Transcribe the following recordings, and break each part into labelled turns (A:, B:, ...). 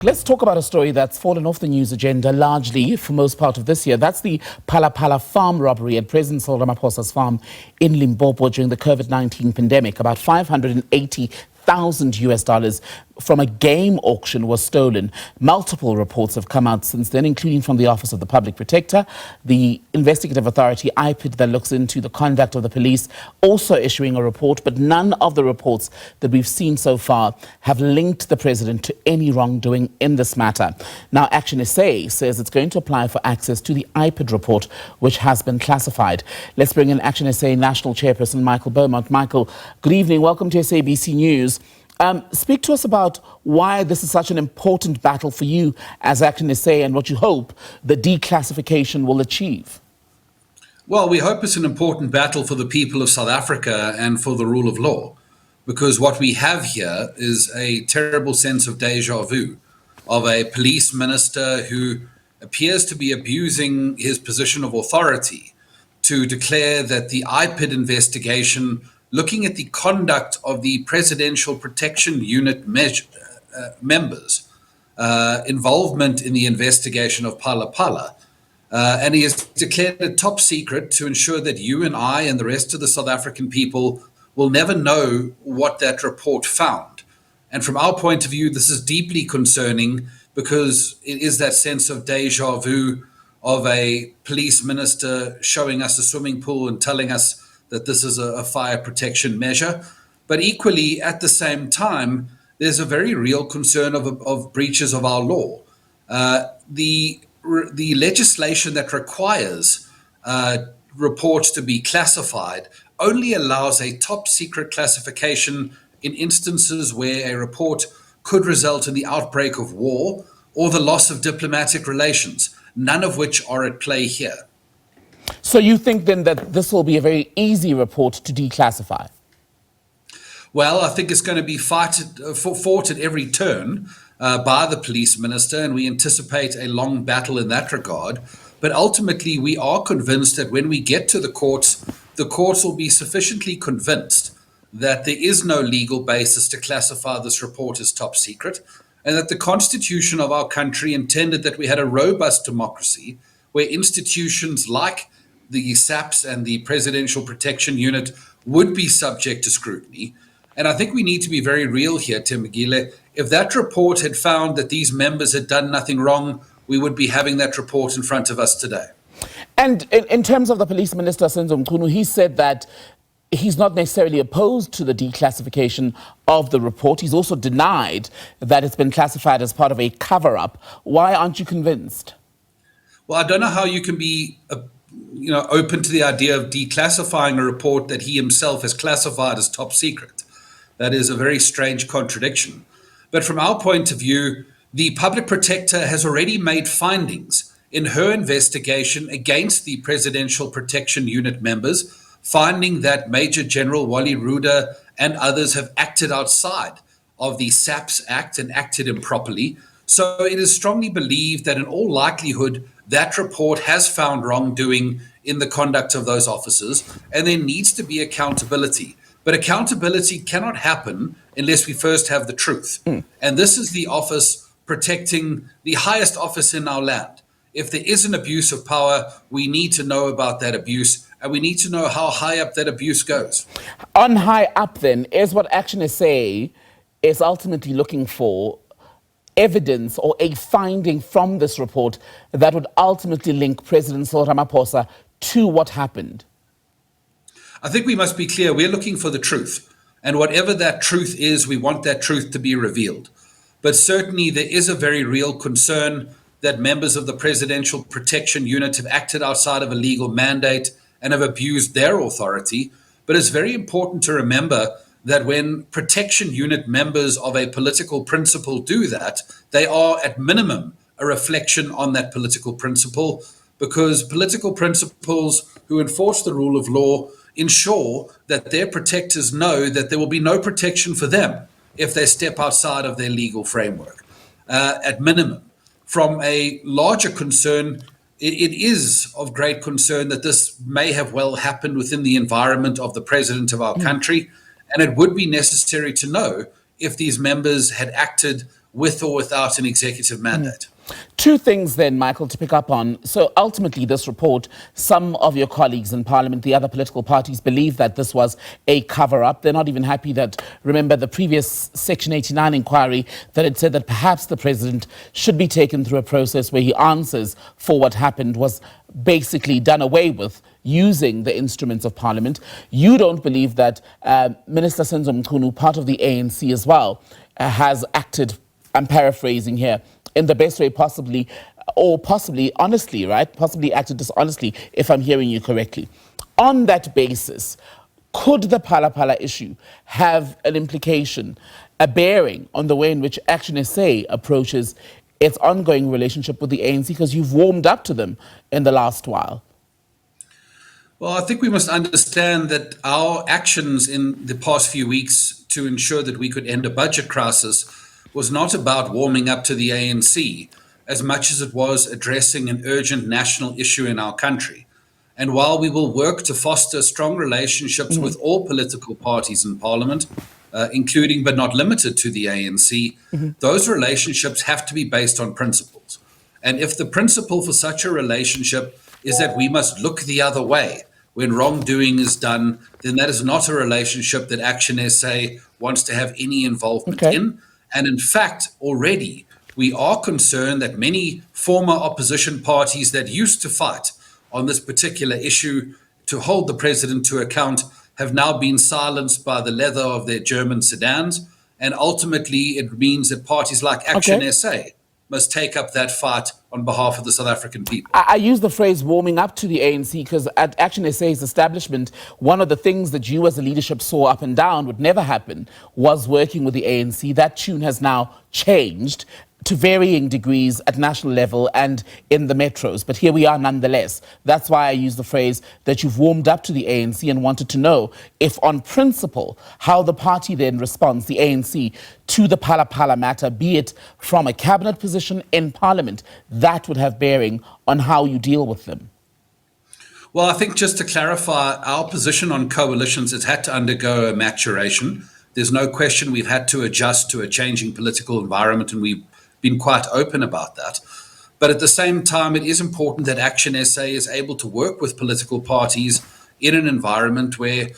A: Let's talk about a story that's fallen off the news agenda largely for most part of this year. That's the Phala Phala farm robbery at President Cyril Ramaphosa's farm in Limpopo during the COVID-19 pandemic. About $580,000 from a game auction was stolen. Multiple reports have come out since then, including from the Office of the Public Protector, the investigative authority IPID that looks into the conduct of the police, also issuing a report, but none of the reports that we've seen so far have linked the president to any wrongdoing in this matter. Now, ActionSA says it's going to apply for access to the IPID report, which has been classified. Let's bring in ActionSA National Chairperson Michael Beaumont. Michael, good evening. Welcome to SABC News. Speak to us about why this is such an important battle for you as ActionSA and what you hope the declassification will achieve.
B: Well, we hope it's an important battle for the people of South Africa and for the rule of law, because what we have here is a terrible sense of déjà vu of a police minister who appears to be abusing his position of authority to declare that the IPID investigation, looking at the conduct of the Presidential Protection Unit members' involvement in the investigation of Phala Phala, and he has declared it top secret to ensure that you and I and the rest of the South African people will never know what that report found. And from our point of view, this is deeply concerning because it is that sense of déjà vu of a police minister showing us a swimming pool and telling us that this is a fire protection measure. But equally, at the same time, there's a very real concern of breaches of our law. The legislation that requires reports to be classified only allows a top secret classification in instances where a report could result in the outbreak of war or the loss of diplomatic relations, none of which are at play here.
A: So you think then that this will be a very easy report to declassify?
B: Well, I think it's going to be fought at every turn by the police minister, and we anticipate a long battle in that regard. But ultimately, we are convinced that when we get to the courts will be sufficiently convinced that there is no legal basis to classify this report as top secret, and that the constitution of our country intended that we had a robust democracy where institutions like the SAPS and the Presidential Protection Unit would be subject to scrutiny. And I think we need to be very real here, Tim Magile. If that report had found that these members had done nothing wrong, we would be having that report in front of us today.
A: And in terms of the police minister, Senzo Mchunu, he said that he's not necessarily opposed to the declassification of the report. He's also denied that it's been classified as part of a cover-up. Why aren't you convinced?
B: Well, I don't know how you can be open to the idea of declassifying a report that he himself has classified as top secret. That is a very strange contradiction. But from our point of view, the public protector has already made findings in her investigation against the Presidential Protection Unit members, finding that Major General Wally Ruda and others have acted outside of the SAPS Act and acted improperly. So it is strongly believed that in all likelihood, that report has found wrongdoing in the conduct of those officers, and there needs to be accountability. But accountability cannot happen unless we first have the truth. And this is the office protecting the highest office in our land. If there is an abuse of power, we need to know about that abuse, and we need to know how high up that abuse goes.
A: On high up, then, is what ActionSA is ultimately looking for evidence or a finding from this report that would ultimately link President Cyril Ramaphosa to what happened?
B: I think we must be clear. We're looking for the truth. And whatever that truth is, we want that truth to be revealed. But certainly there is a very real concern that members of the Presidential Protection Unit have acted outside of a legal mandate and have abused their authority. But it's very important to remember that when protection unit members of a political principle do that, they are at minimum a reflection on that political principle, because political principles who enforce the rule of law ensure that their protectors know that there will be no protection for them if they step outside of their legal framework. At minimum. From a larger concern, it is of great concern that this may have well happened within the environment of the president of our country. And it would be necessary to know if these members had acted with or without an executive mandate.
A: Two things then, Michael, to pick up on. So ultimately, this report, some of your colleagues in Parliament, the other political parties, believe that this was a cover-up. They're not even happy that, remember, the previous Section 89 inquiry that had said that perhaps the president should be taken through a process where he answers for what happened was basically done away with using the instruments of Parliament. You don't believe that Minister Senzo Mchunu, part of the ANC as well, has acted, I'm paraphrasing here, in the best way possibly, or possibly honestly, right? Possibly acted dishonestly, if I'm hearing you correctly. On that basis, could the Phala Phala issue have an implication, a bearing on the way in which ActionSA approaches its ongoing relationship with the ANC? Because you've warmed up to them in the last while.
B: Well, I think we must understand that our actions in the past few weeks to ensure that we could end a budget crisis was not about warming up to the ANC as much as it was addressing an urgent national issue in our country. And while we will work to foster strong relationships with all political parties in Parliament, including but not limited to the ANC, those relationships have to be based on principles. And if the principle for such a relationship is that we must look the other way when wrongdoing is done, then that is not a relationship that ActionSA wants to have any involvement in. And in fact, already we are concerned that many former opposition parties that used to fight on this particular issue to hold the president to account have now been silenced by the leather of their German sedans. And ultimately, it means that parties like ActionSA must take up that fight on behalf of the South African people.
A: I use the phrase warming up to the ANC because at ActionSA's establishment, one of the things that you as a leadership saw up and down would never happen was working with the ANC. That tune has now changed to varying degrees at national level and in the metros. But here we are nonetheless. That's why I use the phrase that you've warmed up to the ANC and wanted to know if on principle, how the party then responds, the ANC, to the Phala Phala matter, be it from a cabinet position in Parliament, that would have bearing on how you deal with them.
B: Well, I think just to clarify, our position on coalitions has had to undergo a maturation. There's no question we've had to adjust to a changing political environment, and we've been quite open about that. But at the same time, it is important that ActionSA is able to work with political parties in an environment where,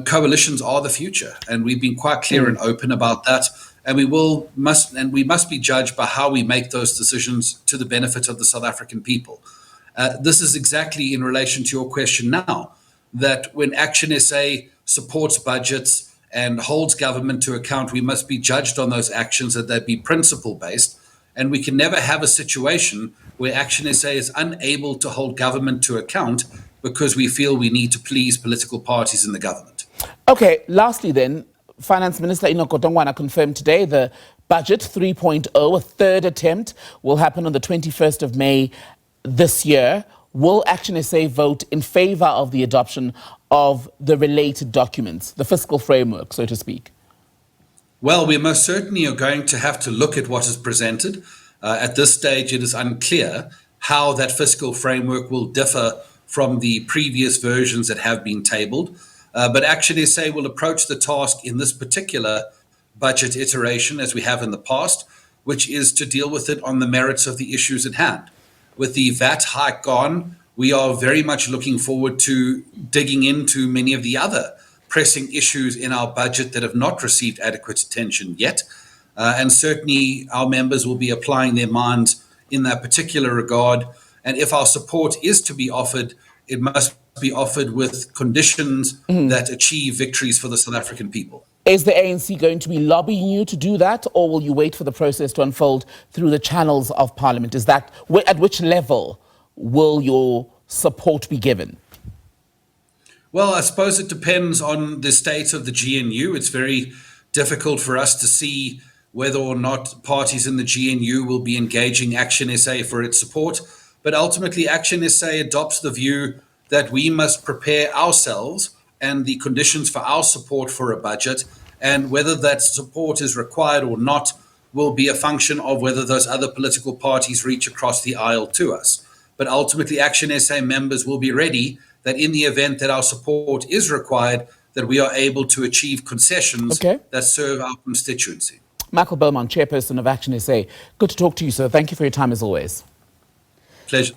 B: coalitions are the future. And we've been quite clear and open about that. And we must be judged by how we make those decisions to the benefit of the South African people. This is exactly in relation to your question now, that when ActionSA supports budgets and holds government to account, we must be judged on those actions, that they be principle-based. And we can never have a situation where ActionSA is unable to hold government to account because we feel we need to please political parties in the government.
A: Okay, lastly then, Finance Minister Enoch Godongwana confirmed today the budget 3.0, a third attempt, will happen on the 21st of May this year. Will ActionSA vote in favour of the adoption of the related documents, the fiscal framework, so to speak?
B: Well, we most certainly are going to have to look at what is presented. At this stage, it is unclear how that fiscal framework will differ from the previous versions that have been tabled. But ActionSA will approach the task in this particular budget iteration as we have in the past, which is to deal with it on the merits of the issues at hand. With the VAT hike gone, we are very much looking forward to digging into many of the other pressing issues in our budget that have not received adequate attention yet. And certainly our members will be applying their minds in that particular regard. And if our support is to be offered, it must be offered with conditions that achieve victories for the South African people.
A: Is the ANC going to be lobbying you to do that, or will you wait for the process to unfold through the channels of Parliament? Is that at which level will your support be given?
B: Well, I suppose it depends on the state of the GNU. It's very difficult for us to see whether or not parties in the GNU will be engaging ActionSA for its support. But ultimately, ActionSA adopts the view that we must prepare ourselves and the conditions for our support for a budget, and whether that support is required or not will be a function of whether those other political parties reach across the aisle to us. But ultimately, ActionSA members will be ready that in the event that our support is required, that we are able to achieve concessions that serve our constituency.
A: Michael Beaumont, Chairperson of ActionSA. Good to talk to you, sir. Thank you for your time as always.
B: Pleasure.